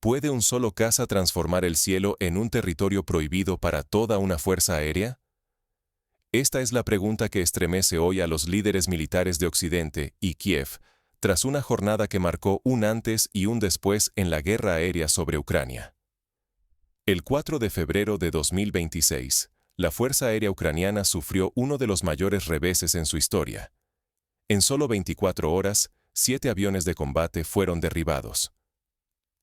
¿Puede un solo caza transformar el cielo en un territorio prohibido para toda una fuerza aérea? Esta es la pregunta que estremece hoy a los líderes militares de Occidente y Kiev, tras una jornada que marcó un antes y un después en la guerra aérea sobre Ucrania. El 4 de febrero de 2026, la Fuerza Aérea Ucraniana sufrió uno de los mayores reveses en su historia. En solo 24 horas, 7 aviones de combate fueron derribados.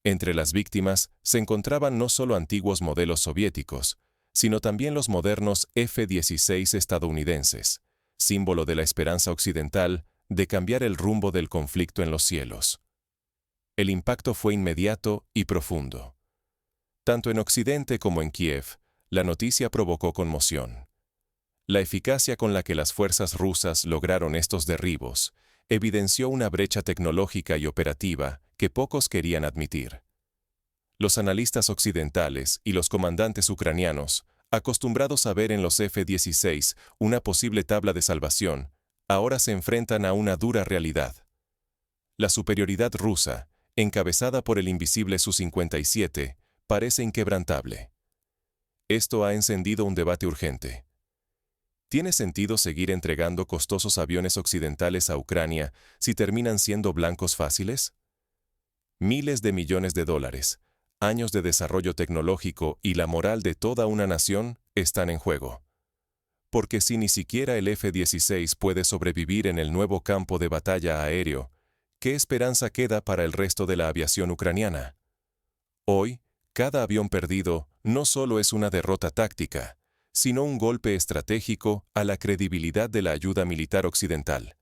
Entre las víctimas se encontraban no solo antiguos modelos soviéticos, sino también los modernos F-16 estadounidenses, símbolo de la esperanza occidental de cambiar el rumbo del conflicto en los cielos. El impacto fue inmediato y profundo. Tanto en Occidente como en Kiev, la noticia provocó conmoción. La eficacia con la que las fuerzas rusas lograron estos derribos evidenció una brecha tecnológica y operativa que pocos querían admitir. Los analistas occidentales y los comandantes ucranianos, acostumbrados a ver en los F-16 una posible tabla de salvación, ahora se enfrentan a una dura realidad. La superioridad rusa, encabezada por el invisible Su-57, parece inquebrantable. Esto ha encendido un debate urgente. ¿Tiene sentido seguir entregando costosos aviones occidentales a Ucrania si terminan siendo blancos fáciles? Miles de millones de dólares, años de desarrollo tecnológico y la moral de toda una nación están en juego. Porque si ni siquiera el F-16 puede sobrevivir en el nuevo campo de batalla aéreo, ¿qué esperanza queda para el resto de la aviación ucraniana? Hoy, cada avión perdido no solo es una derrota táctica, sino un golpe estratégico a la credibilidad de la ayuda militar occidental.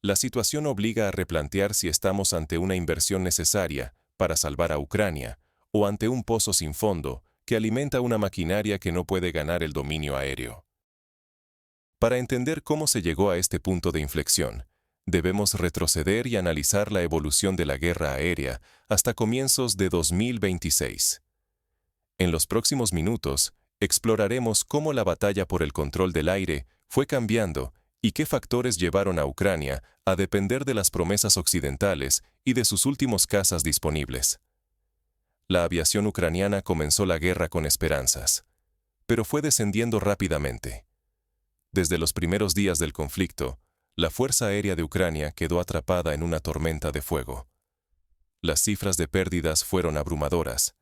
La situación obliga a replantear si estamos ante una inversión necesaria para salvar a Ucrania o ante un pozo sin fondo que alimenta una maquinaria que no puede ganar el dominio aéreo. Para entender cómo se llegó a este punto de inflexión, debemos retroceder y analizar la evolución de la guerra aérea hasta comienzos de 2026. En los próximos minutos, exploraremos cómo la batalla por el control del aire fue cambiando y qué factores llevaron a Ucrania a depender de las promesas occidentales y de sus últimos cazas disponibles. La aviación ucraniana comenzó la guerra con esperanzas, pero fue descendiendo rápidamente. Desde los primeros días del conflicto, la Fuerza Aérea de Ucrania quedó atrapada en una tormenta de fuego. Las cifras de pérdidas fueron abrumadoras.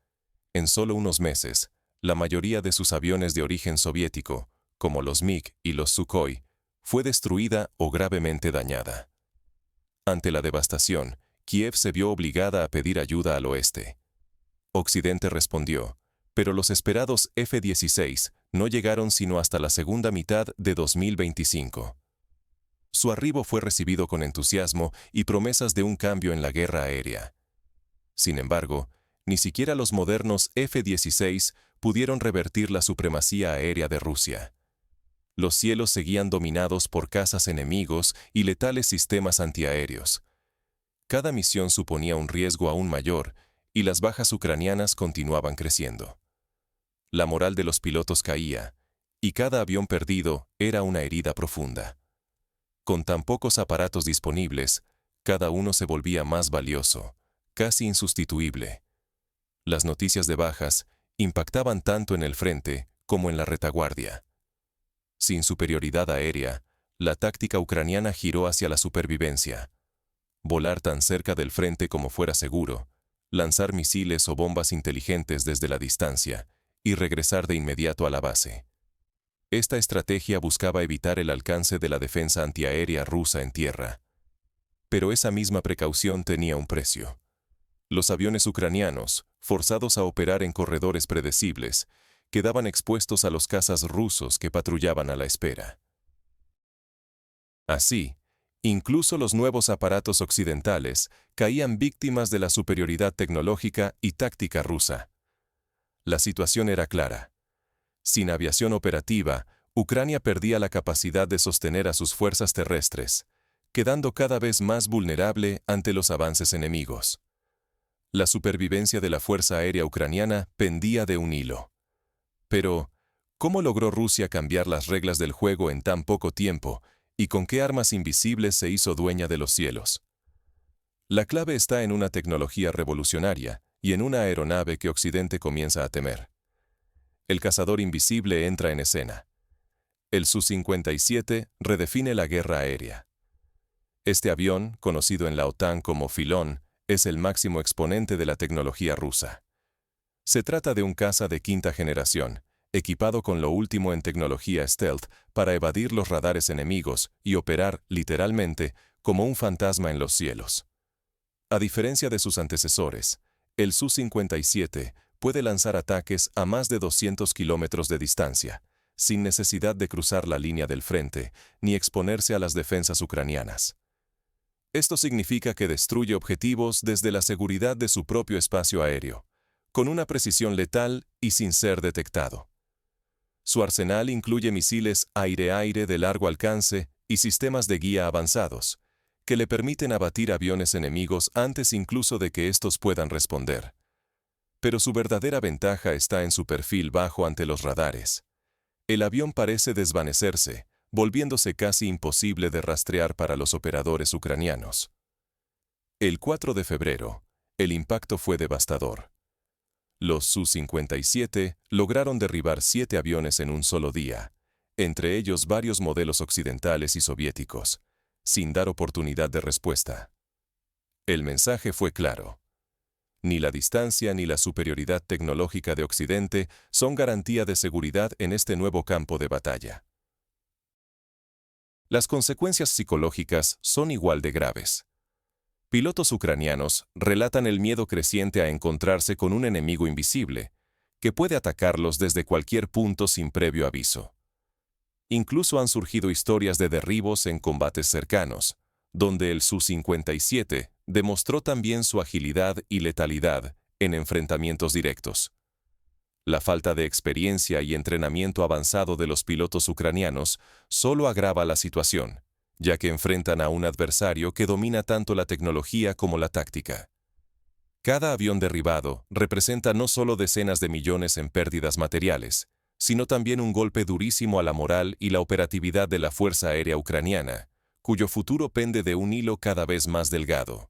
En solo unos meses, la mayoría de sus aviones de origen soviético, como los MiG y los Sukhoi, fue destruida o gravemente dañada. Ante la devastación, Kiev se vio obligada a pedir ayuda al oeste. Occidente respondió, pero los esperados F-16 no llegaron sino hasta la segunda mitad de 2025. Su arribo fue recibido con entusiasmo y promesas de un cambio en la guerra aérea. Sin embargo, ni siquiera los modernos F-16 pudieron revertir la supremacía aérea de Rusia. Los cielos seguían dominados por cazas enemigos y letales sistemas antiaéreos. Cada misión suponía un riesgo aún mayor, y las bajas ucranianas continuaban creciendo. La moral de los pilotos caía, y cada avión perdido era una herida profunda. Con tan pocos aparatos disponibles, cada uno se volvía más valioso, casi insustituible. Las noticias de bajas impactaban tanto en el frente como en la retaguardia. Sin superioridad aérea, la táctica ucraniana giró hacia la supervivencia. Volar tan cerca del frente como fuera seguro, lanzar misiles o bombas inteligentes desde la distancia y regresar de inmediato a la base. Esta estrategia buscaba evitar el alcance de la defensa antiaérea rusa en tierra. Pero esa misma precaución tenía un precio. Los aviones ucranianos, forzados a operar en corredores predecibles, quedaban expuestos a los cazas rusos que patrullaban a la espera. Así, incluso los nuevos aparatos occidentales caían víctimas de la superioridad tecnológica y táctica rusa. La situación era clara. Sin aviación operativa, Ucrania perdía la capacidad de sostener a sus fuerzas terrestres, quedando cada vez más vulnerable ante los avances enemigos. La supervivencia de la Fuerza Aérea Ucraniana pendía de un hilo. Pero, ¿cómo logró Rusia cambiar las reglas del juego en tan poco tiempo y con qué armas invisibles se hizo dueña de los cielos? La clave está en una tecnología revolucionaria y en una aeronave que Occidente comienza a temer. El cazador invisible entra en escena. El Su-57 redefine la guerra aérea. Este avión, conocido en la OTAN como Filón, es el máximo exponente de la tecnología rusa. Se trata de un caza de quinta generación, equipado con lo último en tecnología stealth para evadir los radares enemigos y operar, literalmente, como un fantasma en los cielos. A diferencia de sus antecesores, el Su-57 puede lanzar ataques a más de 200 kilómetros de distancia, sin necesidad de cruzar la línea del frente ni exponerse a las defensas ucranianas. Esto significa que destruye objetivos desde la seguridad de su propio espacio aéreo, con una precisión letal y sin ser detectado. Su arsenal incluye misiles aire-aire de largo alcance y sistemas de guía avanzados, que le permiten abatir aviones enemigos antes incluso de que estos puedan responder. Pero su verdadera ventaja está en su perfil bajo ante los radares. El avión parece desvanecerse, volviéndose casi imposible de rastrear para los operadores ucranianos. El 4 de febrero, el impacto fue devastador. Los Su-57 lograron derribar 7 aviones en un solo día, entre ellos varios modelos occidentales y soviéticos, sin dar oportunidad de respuesta. El mensaje fue claro. Ni la distancia ni la superioridad tecnológica de Occidente son garantía de seguridad en este nuevo campo de batalla. Las consecuencias psicológicas son igual de graves. Pilotos ucranianos relatan el miedo creciente a encontrarse con un enemigo invisible, que puede atacarlos desde cualquier punto sin previo aviso. Incluso han surgido historias de derribos en combates cercanos, donde el Su-57 demostró también su agilidad y letalidad en enfrentamientos directos. La falta de experiencia y entrenamiento avanzado de los pilotos ucranianos solo agrava la situación, ya que enfrentan a un adversario que domina tanto la tecnología como la táctica. Cada avión derribado representa no solo decenas de millones en pérdidas materiales, sino también un golpe durísimo a la moral y la operatividad de la Fuerza Aérea Ucraniana, cuyo futuro pende de un hilo cada vez más delgado.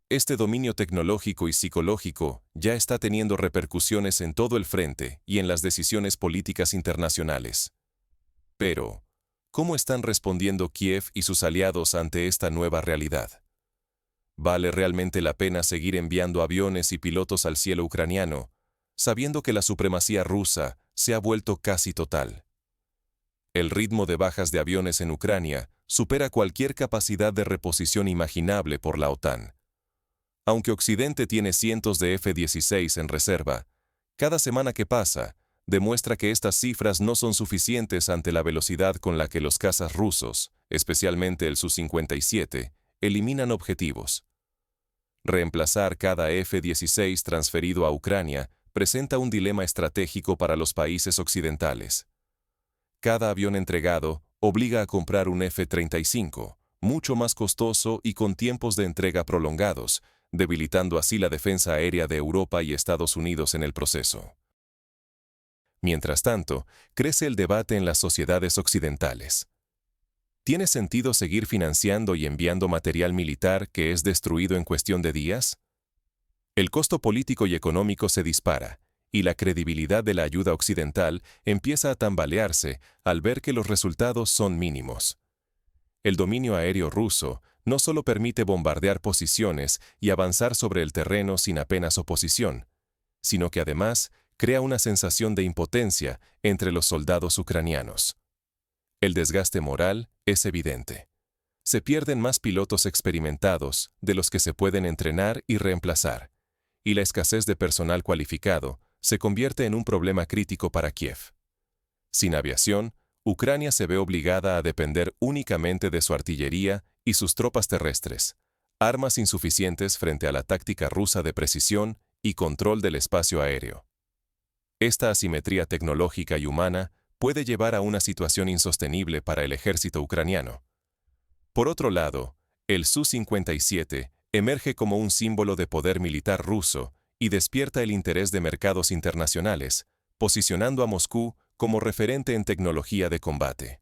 Este dominio tecnológico y psicológico ya está teniendo repercusiones en todo el frente y en las decisiones políticas internacionales. Pero, ¿cómo están respondiendo Kiev y sus aliados ante esta nueva realidad? ¿Vale realmente la pena seguir enviando aviones y pilotos al cielo ucraniano, sabiendo que la supremacía rusa se ha vuelto casi total? El ritmo de bajas de aviones en Ucrania supera cualquier capacidad de reposición imaginable por la OTAN. Aunque Occidente tiene cientos de F-16 en reserva, cada semana que pasa demuestra que estas cifras no son suficientes ante la velocidad con la que los cazas rusos, especialmente el Su-57, eliminan objetivos. Reemplazar cada F-16 transferido a Ucrania presenta un dilema estratégico para los países occidentales. Cada avión entregado obliga a comprar un F-35, mucho más costoso y con tiempos de entrega prolongados, debilitando así la defensa aérea de Europa y Estados Unidos en el proceso. Mientras tanto, crece el debate en las sociedades occidentales. ¿Tiene sentido seguir financiando y enviando material militar que es destruido en cuestión de días? El costo político y económico se dispara, y la credibilidad de la ayuda occidental empieza a tambalearse al ver que los resultados son mínimos. El dominio aéreo ruso no solo permite bombardear posiciones y avanzar sobre el terreno sin apenas oposición, sino que además crea una sensación de impotencia entre los soldados ucranianos. El desgaste moral es evidente. Se pierden más pilotos experimentados de los que se pueden entrenar y reemplazar, y la escasez de personal cualificado se convierte en un problema crítico para Kiev. Sin aviación, Ucrania se ve obligada a depender únicamente de su artillería y sus tropas terrestres, armas insuficientes frente a la táctica rusa de precisión y control del espacio aéreo. Esta asimetría tecnológica y humana puede llevar a una situación insostenible para el ejército ucraniano. Por otro lado, el Su-57 emerge como un símbolo de poder militar ruso y despierta el interés de mercados internacionales, posicionando a Moscú como referente en tecnología de combate.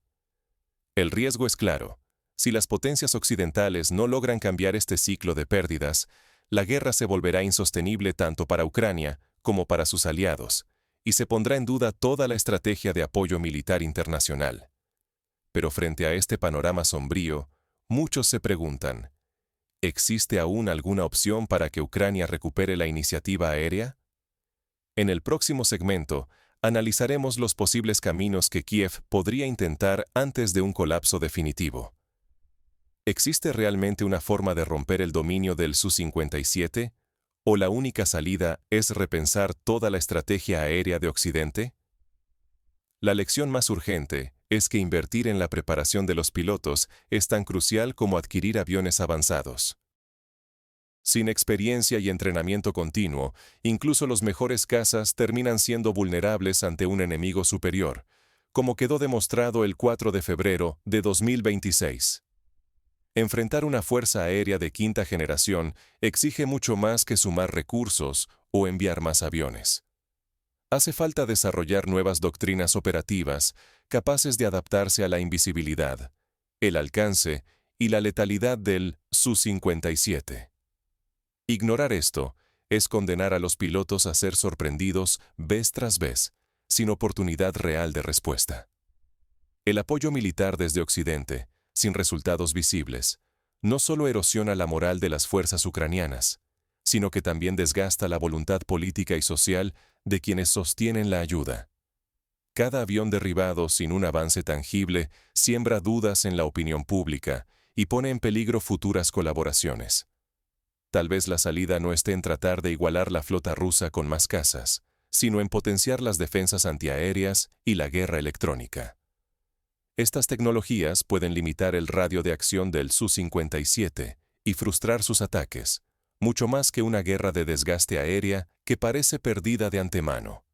El riesgo es claro. Si las potencias occidentales no logran cambiar este ciclo de pérdidas, la guerra se volverá insostenible tanto para Ucrania como para sus aliados, y se pondrá en duda toda la estrategia de apoyo militar internacional. Pero frente a este panorama sombrío, muchos se preguntan, ¿existe aún alguna opción para que Ucrania recupere la iniciativa aérea? En el próximo segmento, analizaremos los posibles caminos que Kiev podría intentar antes de un colapso definitivo. ¿Existe realmente una forma de romper el dominio del Su-57? ¿O la única salida es repensar toda la estrategia aérea de Occidente? La lección más urgente es que invertir en la preparación de los pilotos es tan crucial como adquirir aviones avanzados. Sin experiencia y entrenamiento continuo, incluso los mejores cazas terminan siendo vulnerables ante un enemigo superior, como quedó demostrado el 4 de febrero de 2026. Enfrentar una fuerza aérea de quinta generación exige mucho más que sumar recursos o enviar más aviones. Hace falta desarrollar nuevas doctrinas operativas capaces de adaptarse a la invisibilidad, el alcance y la letalidad del Su-57. Ignorar esto es condenar a los pilotos a ser sorprendidos vez tras vez, sin oportunidad real de respuesta. El apoyo militar desde Occidente, sin resultados visibles, no solo erosiona la moral de las fuerzas ucranianas, sino que también desgasta la voluntad política y social de quienes sostienen la ayuda. Cada avión derribado sin un avance tangible siembra dudas en la opinión pública y pone en peligro futuras colaboraciones. Tal vez la salida no esté en tratar de igualar la flota rusa con más cazas, sino en potenciar las defensas antiaéreas y la guerra electrónica. Estas tecnologías pueden limitar el radio de acción del Su-57 y frustrar sus ataques, mucho más que una guerra de desgaste aérea que parece perdida de antemano.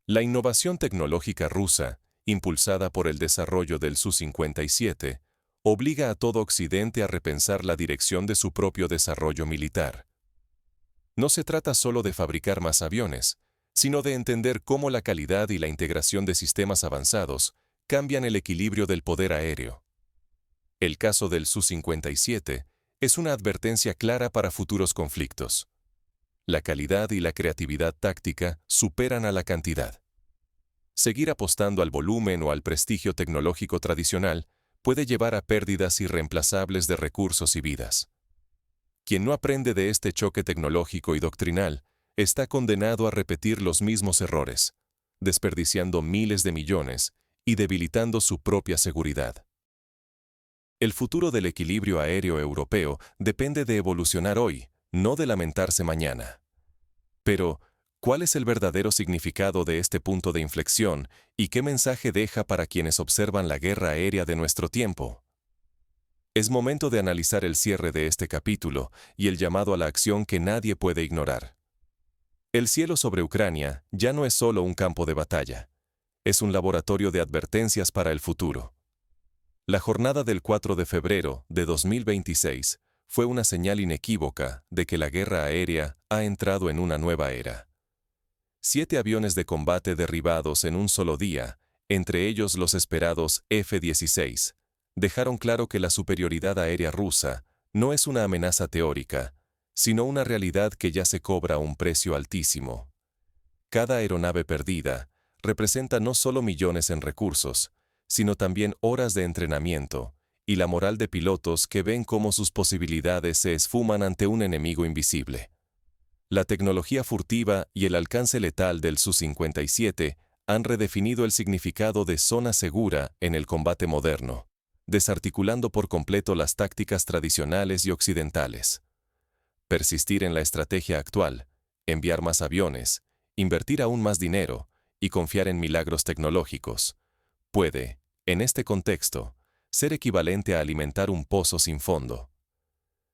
La innovación tecnológica rusa, impulsada por el desarrollo del Su-57, obliga a todo Occidente a repensar la dirección de su propio desarrollo militar. No se trata solo de fabricar más aviones, sino de entender cómo la calidad y la integración de sistemas avanzados cambian el equilibrio del poder aéreo. El caso del Su-57 es una advertencia clara para futuros conflictos. La calidad y la creatividad táctica superan a la cantidad. Seguir apostando al volumen o al prestigio tecnológico tradicional puede llevar a pérdidas irreemplazables de recursos y vidas. Quien no aprende de este choque tecnológico y doctrinal está condenado a repetir los mismos errores, desperdiciando miles de millones y debilitando su propia seguridad. El futuro del equilibrio aéreo europeo depende de evolucionar hoy, no de lamentarse mañana. Pero, ¿cuál es el verdadero significado de este punto de inflexión y qué mensaje deja para quienes observan la guerra aérea de nuestro tiempo? Es momento de analizar el cierre de este capítulo y el llamado a la acción que nadie puede ignorar. El cielo sobre Ucrania ya no es solo un campo de batalla. Es un laboratorio de advertencias para el futuro. La jornada del 4 de febrero de 2026 fue una señal inequívoca de que la guerra aérea ha entrado en una nueva era. 7 aviones de combate derribados en un solo día, entre ellos los esperados F-16, dejaron claro que la superioridad aérea rusa no es una amenaza teórica, sino una realidad que ya se cobra a un precio altísimo. Cada aeronave perdida representa no solo millones en recursos, sino también horas de entrenamiento y la moral de pilotos que ven cómo sus posibilidades se esfuman ante un enemigo invisible. La tecnología furtiva y el alcance letal del Su-57 han redefinido el significado de zona segura en el combate moderno, desarticulando por completo las tácticas tradicionales y occidentales. Persistir en la estrategia actual, enviar más aviones, invertir aún más dinero y confiar en milagros tecnológicos, puede, en este contexto, ser equivalente a alimentar un pozo sin fondo.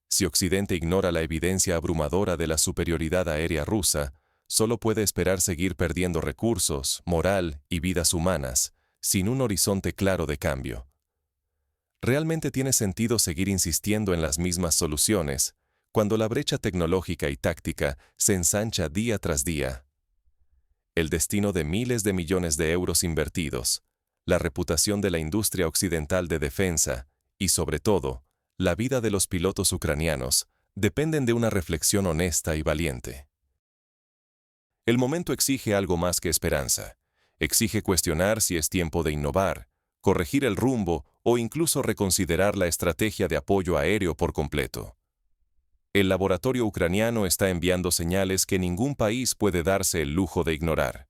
Si Occidente ignora la evidencia abrumadora de la superioridad aérea rusa, solo puede esperar seguir perdiendo recursos, moral y vidas humanas, sin un horizonte claro de cambio. ¿Realmente tiene sentido seguir insistiendo en las mismas soluciones, cuando la brecha tecnológica y táctica se ensancha día tras día? El destino de miles de millones de euros invertidos, la reputación de la industria occidental de defensa y, sobre todo, la vida de los pilotos ucranianos dependen de una reflexión honesta y valiente. El momento exige algo más que esperanza. Exige cuestionar si es tiempo de innovar, corregir el rumbo o incluso reconsiderar la estrategia de apoyo aéreo por completo. El laboratorio ucraniano está enviando señales que ningún país puede darse el lujo de ignorar.